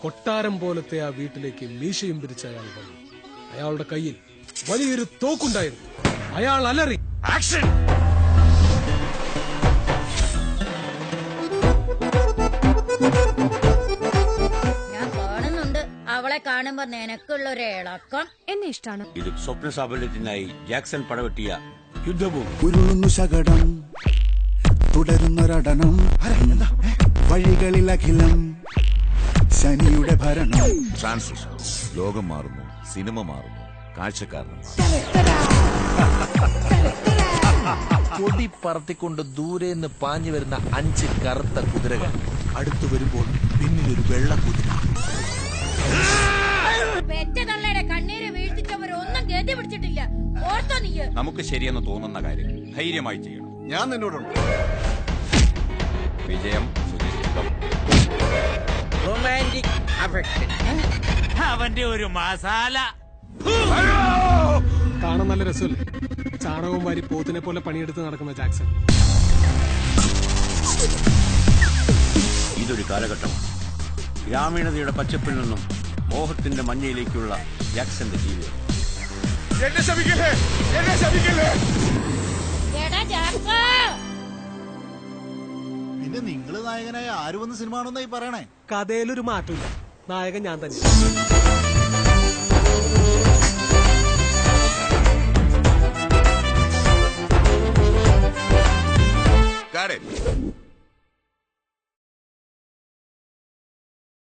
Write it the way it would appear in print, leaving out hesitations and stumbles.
കൊട്ടാരം പോലത്തെ ആ വീട്ടിലേക്ക് മീശയും പിരിച്ച അയാൾ വന്നു. അയാളുടെ കയ്യിൽ വലിയൊരു തോക്കുണ്ടായിരുന്നു. അയാൾ അലറി, ആക്ഷൻ! ഞാൻ കാണുന്നുണ്ട് അവളെ കാണുമ്പോ നിനക്കുള്ളൊരു ഇളക്കം. എന്നെ ഇഷ്ടാണ്. ഇത് സ്വപ്ന സാഫല്യത്തിനായി ജാക്സൺ പടവെട്ടിയ യുദ്ധവും. ഉരുളുന്നു ശകടം, തുടരുന്നൊരടനം, വഴികളിൽ അഖിലം ശനിയുടെ ഭരണം. ട്രാൻസിഷൻ. ലോകം മാറുന്നു, സിനിമ മാറുന്നു, കാഴ്ചക്കാരനും. കൊടി പറത്തിക്കൊണ്ട് ദൂരെന്ന് പാഞ്ഞു വരുന്ന 5 കറുത്ത കുതിരകൾ. അടുത്തു വരുമ്പോൾ പിന്നിലൊരു വെള്ള കുതിര. പെറ്റ തള്ളയുടെ കണ്ണീര് വീഴ്ത്തിച്ചവരൊന്നും ഗതി പിടിച്ചിട്ടില്ല. ഓർത്തോ നീ? നമുക്ക് ശരിയെന്ന് തോന്നുന്ന കാര്യം ധൈര്യമായി ചെയ്യണം. ഞാൻ നിന്നോടുണ്ട്. വിജയം സുനിശ്ചിതം. Romantic affection. അവന്റെ ഒരു മസാല കാണാൻ നല്ല രസമല്ലേ? ചാണകവും വാരി പോത്തിനെ പോലെ പണിയെടുത്ത് നടക്കുന്ന ജാക്സൺ. ഇതൊരു കാലഘട്ടമാണ്. ഗ്രാമീണതയുടെ പച്ചപ്പിൽ നിന്നും മോഹത്തിന്റെ മഞ്ഞയിലേക്കുള്ള ജാക്സന്റെ ജീവിതം. പിന്നെ നിങ്ങള് നായകനായ ആര് വന്ന് സിനിമ ആണെന്നായി പറയണേ? കഥയിലൊരു മാറ്റമില്ല, നായകൻ ഞാൻ തന്നെ.